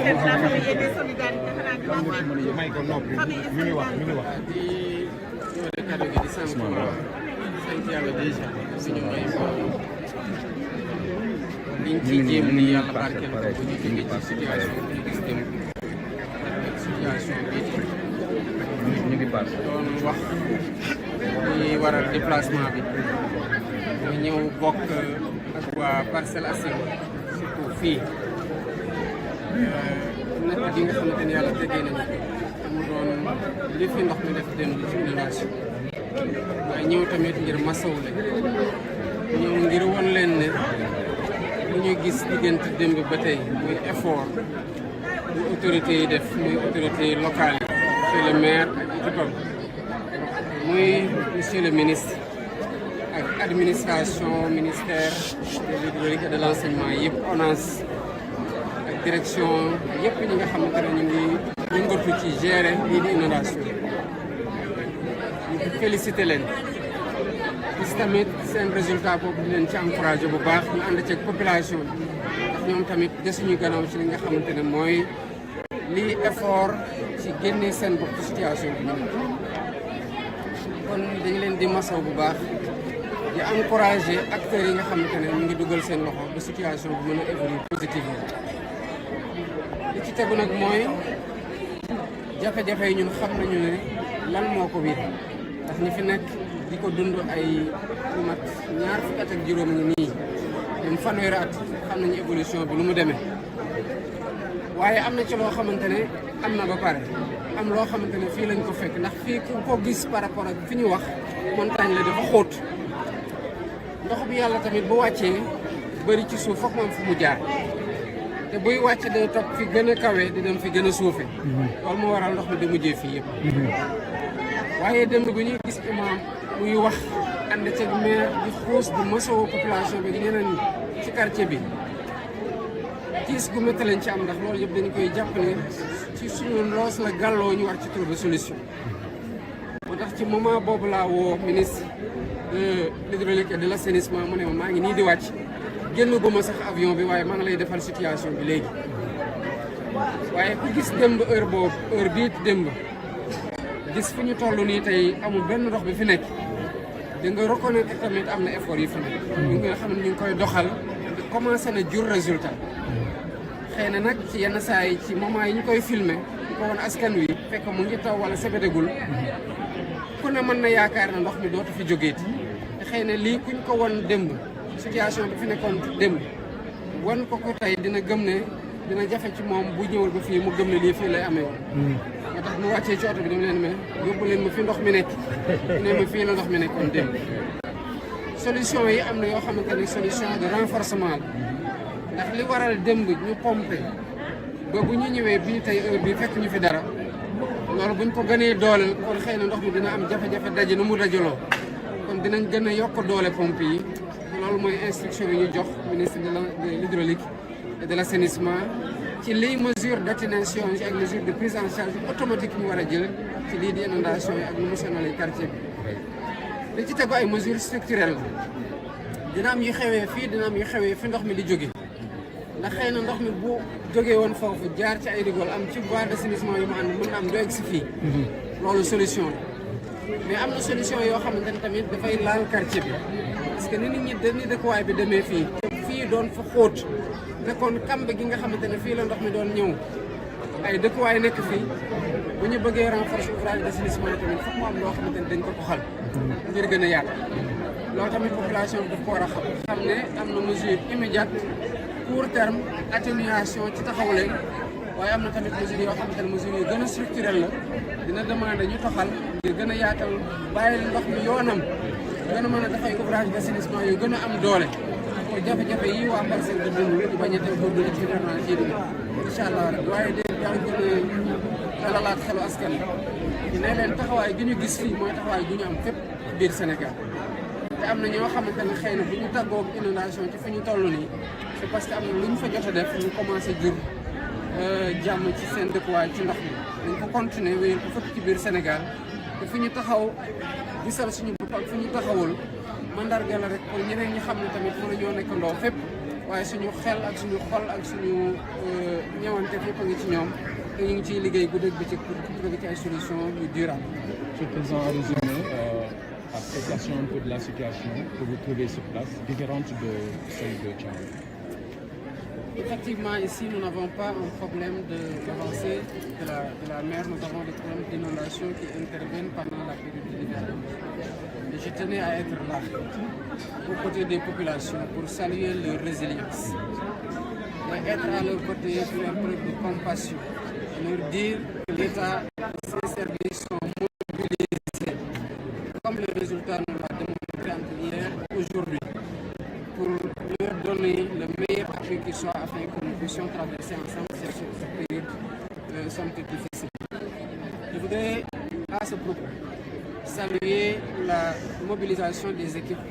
de la famille et des solidarités xanaa di wax may ko noppi mi ngi wax di ñëwee kàddu gi di sant yàlla déjà suñu may liñ ci jéem ni yàlla barkeel ko bu ñu jógee ci situation bi ñu gis dem situation bi ñu ngi pass doon wax li waral déplacement bi ñu ñëw bokk ak waa Parcelles Assainies surtout fii natt bi nga xamante ni yàlla tegee nañu mu doon li fi ndox mi def dem ci inondation waaye ñëw tamit ngir masawu leen ñëw ngir won leen ne lu ñuy gis diggante démb ba tey muy effort muy autorités yi def muy autorités locales yi monsieur le maire ak équipam muy monsieur le ministre ak administration ministère de l'hydraulique et de l'enseignement yëpp ONAS ak direction yëpp ñi nga xamante ne ñu ngi yëngatu ci gérer lii di inondation ñu félicité leen gis tamit seen résultat boobu di leen ci encouragé bu baax ñu ànd ceeg population bi ndax ñoom tamit desuñu gannaaw ci li nga xamante ne mooy lii effort ci génne seen bopp ci situation bi ñu kon dañu leen di masaw bu baax di encouragé acteurs yi nga xamante ne ñu ngi dugal seen loxo ba situation bi mën a évoluer positivement li ci tegu nag mooy jafe-jafe yi ñun xam nañu ne lan moo ko wiir ndax ñi fi nekk di ko dund ay lu mat ñaar fukki at ak juróom ngi nii même fanweeri at xam nañu évolution bi lu mu demee waaye am na ci loo xamante ne am na ba pare am loo xamante ne fii lañ ko fekk ndax fii ku ko gis par rapport ak fi ñu wax montagne la dafa xóot ndox bi yàlla tamit bu wàccee bëri ci suuf foog moom fu mu jaar te buy wàcc day topp fi gën a kawe di dem fi gën a suufe loolu moo waral ndox mi di mujjee fii yëpp waaye démb bi ñuy gis imam muy wax ànd ceeg maire di xuus di masoo population bi di ñeneen ñi ci quartier bi tiis gu métti lañ ci am ndax loolu yëpp dañu koy jàpp ne ci suñu loos la gàlloo ñu war ci trouver solution moo tax ci moment boobu laa woo ministre de l'hydraulique et de l'assainissement mu ne ma maa ngi nii di wàcc génn guma sax avion bi waaye maa ngi lay defal situation bi léegi waaye ku gis démb heure boobu heure bii démb gis fi ñu toll nii tey amul benn ndox bi fi nekk di nga reconnaître tamit am na effort yi fi nekk ñu nga xam ne ñu ngi koy doxal commencé na jur résultat xëy na nag ci yenn saa yi ci moment yi ñu koy filmer di ko woon askan wi fekk mu ngi taw wala sebedegul ku ne mën na yaakaar na ndox mi dootu fi jógeeti te xëy na lii kuñ ko won démb situation bi fi nekkoon démb wan ko ko tey dina gëm ne dina jafe ci moom bu ñëwul ba fii mu gëm ne lii fii lay amee woon moo tax mu wàccee ci oto bi dama leen yóbbu leen ma fi ndox mi nekk ne ma fii la ndox mi nekkoon démb solution yi am na yoo xamante ne solution de renforcement la ndax li waral démb ñu pompé ba bu ñu ñëwee bii tey heure bi fekk ñu fi dara loolu buñ ko gënee dooleel kon xëy na ndox mi dina am jafe-jafe daje nu mu dajaloo kon dinañ gën a yokk doole pompe yi loolu mooy instruction yi ñu jox ministre de l'hydraulique et de l'assainissement ci liy mesure d'atténuation yi ak mesure de prise en charge automatique ñu war a jël ci lii di inondation yi ak nu mu sonalee quartier bi li ci tegu ay mesures structurelles la dina am yu xewee fii dina am yu xewee fi ndox mi di jóge ndax xëy na ndox mi bu jógee woon foofu jaar ci ay rigole am ci voie d'assainissement yu mu ànd mën na am doeg si fii loolu solution la mais am na solution yoo xamante ne tamit dafay laal quartier bi parce que ni nit ñi ni dëkkuwaay bi demee fii fii doon fa xóot nekkoon kamb gi nga xamante ne fii la ndox mi doon ñëw ay dëkkuwaay nekk fii bu ñu bëggee renforcer ouvrage d'assainissement tamit foog mu am loo xamante ne dañ ko toxal ngir gën a yaatu loolu tamit population bi daf ko war a xam ne am na mesure immédiate court terme atténuation ci taxawu leen waaye am na tamit mesures yoo xamante ne mesures yu gën a structurelles la dina demander ñu toxal ngir gën a yaatal bàyyil ndox mi yoonam gën a mën a dafay ouvrage d'assainissement yu gën a am doole pour jafe-jafe yi waa Parcelles di dund ñu bañ a tey boobu ci hivernage yi di incha allah rek waaye de yaa ngi gën a dalalaat xelu askan wi ne leen taxawaay gi ñu gis fii mooy taxawaay gu ñu am fépp ci biir Sénégal te am na ñoo xamante ne xëy na bu ñu tàggoog inondation ci fi ñu toll nii c'est parce que am na lu ñu fa jot a def ñu commencé jur jàmm ci seen dëkkuwaay ci ndox mi dañ ko continuer wéyal ko fépp ci biir Sénégal te fi ñu taxaw gisal suñu bopp ak fi ñu taxawul mandarga la rek pour ñeneen ñi xam ne tamit mën nañoo nekkandoo fépp waaye suñu xel ak suñu xol ak suñu ñëwante fépp a ngi ci ñoom te ñu ngi ciy liggéey guddeeg bëccëg pour trouver ci ay solutions yu durables. Monsieur le Président, à résumer, appréciation un peu de la situation que vous trouvez sur place, différente de celle de Tchad. Effectivement, ici, nous n'avons pas un problème d'avancée de la mer. Nous avons des problèmes d'inondation qui interviennent pendant la période de l'hiver. Et je tenais à être là, aux côtés des populations, pour saluer leur résilience. Et être à leur côté pour faire preuve de compassion. Leur dire que l'État et ses services sont mobilisés, comme le résultat nous l'a démontré entre hier et aujourd'hui, pour leur donner le meilleur appui qui soit afin que nous puissions traverser ensemble cette période somme toute difficile. Je voudrais à ce propos saluer la mobilisation des équipes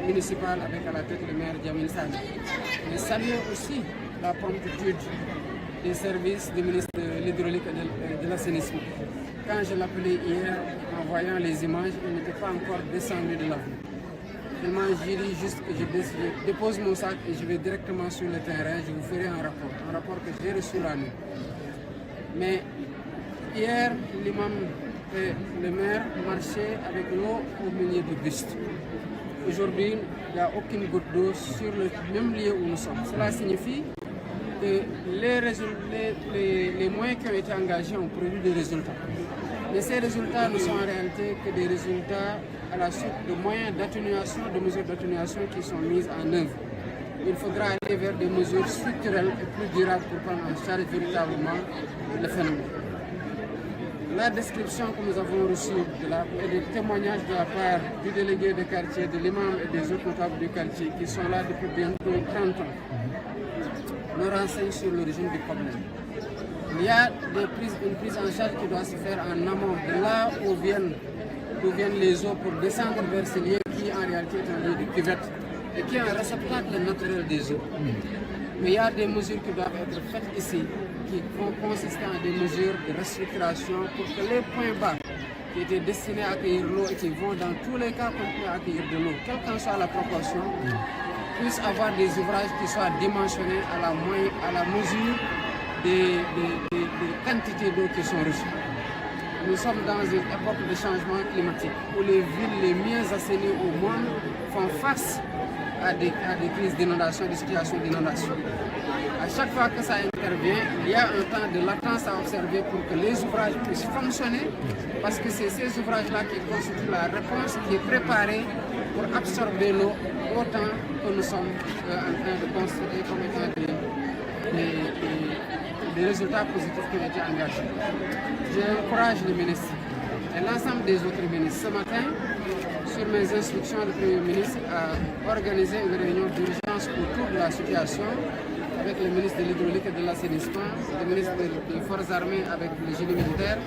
municipales avec à la tête le maire Djamil Sani, mais saluer aussi la promptitude des services du ministre de l'Hydraulique et de l'Assainissement. Quand je l'appelais hier, en voyant les images, il n'était pas encore descendu de l'avion. Finalement, j'ai dit juste que je dépose mon sac et je vais directement sur le terrain, je vous ferai un rapport que j'ai reçu la nuit. Mais hier, l'imam et le maire marchaient avec l'eau au milieu du buste. Aujourd'hui, il n'y a aucune goutte d'eau sur le même lieu où nous sommes. Cela signifie que les moyens qui ont été engagés ont produit des résultats. Mais ces résultats ne sont en réalité que des résultats à la suite de moyens d'atténuation, de mesures d'atténuation qui sont mises en œuvre. Il faudra aller vers des mesures structurelles et plus durables pour prendre en charge véritablement le phénomène. La description que nous avons reçue et des témoignages de la part du délégué de quartier, de l'imam et des autres notables du quartier qui sont là depuis bientôt 30 ans nous renseignent sur l'origine du problème. Il y a une prise en charge qui doit se faire en amont, de là où viennent les eaux pour descendre vers ce lieu qui en réalité est un lieu de cuvette et qui est un réceptacle naturel des eaux. Mais il y a des mesures qui doivent être faites ici, qui vont consister en des mesures de restructuration pour que les points bas qui étaient destinés à accueillir l'eau et qui vont dans tous les cas continuer à accueillir de l'eau, quelle qu'en soit la proportion, puissent avoir des ouvrages qui soient dimensionnés à la mesure des quantités d'eau qui sont reçues. Nous sommes dans une époque de changement climatique où les villes les mieux assainies au monde font face à des crises d'inondation, des situations d'inondation. À chaque fois que ça intervient, il y a un temps de latence à observer pour que les ouvrages puissent fonctionner, parce que c'est ces ouvrages-là qui constituent la réponse qui est préparée pour absorber l'eau autant que nous sommes en train de constater comme étant des résultats positifs qui ont été engagés. J'encourage le ministre et l'ensemble des autres ministres. Ce matin, sur mes instructions, le Premier ministre a organisé une réunion d'urgence autour de la situation avec le ministre de l'Hydraulique et de l'Assainissement, le ministre des Forces armées avec le génie militaire,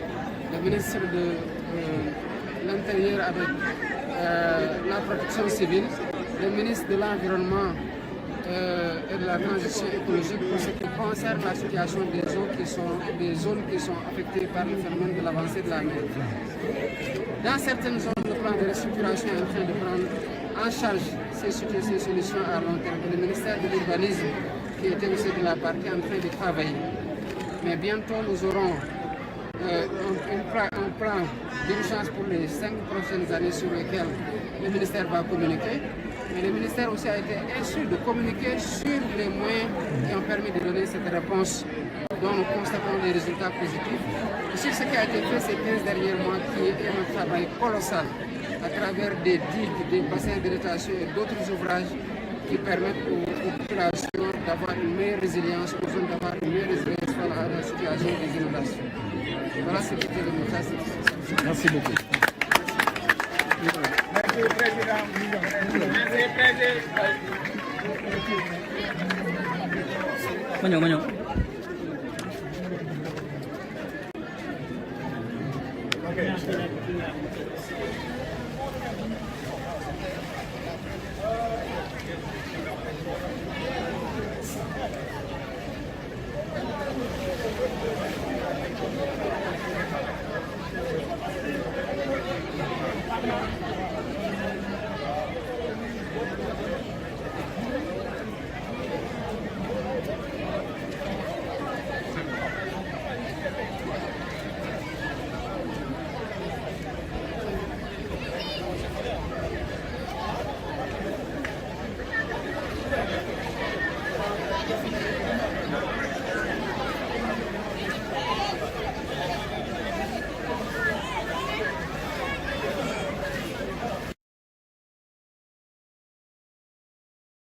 le ministre de l'Intérieur avec la protection civile, le ministre de l'Environnement et de la transition écologique pour ce qui concerne la situation des zones qui sont affectées par le phénomène de l'avancée de la mer. Dans certaines zones, le plan de restructuration est en train de prendre en charge ces solutions à long terme. Le ministère de l'Urbanisme, qui était aussi de la partie, en train de travailler. Mais bientôt, nous aurons un plan d'urgence pour les 5 prochaines années sur lesquelles le ministère va communiquer. Mais le ministère aussi a été instruit de communiquer sur les moyens qui ont permis de donner cette réponse dont nous constatons des résultats positifs. Et sur ce qui a été fait ces 15 derniers mois, qui est un travail colossal à travers des digues, des bassins de rétention et d'autres ouvrages qui permettent aux populations d'avoir une meilleure résilience, aux zones d'avoir une meilleure résilience face à la situation des inondations. Voilà ce qui était le message. Merci beaucoup. Merci, Président. Merci, Président. Maño.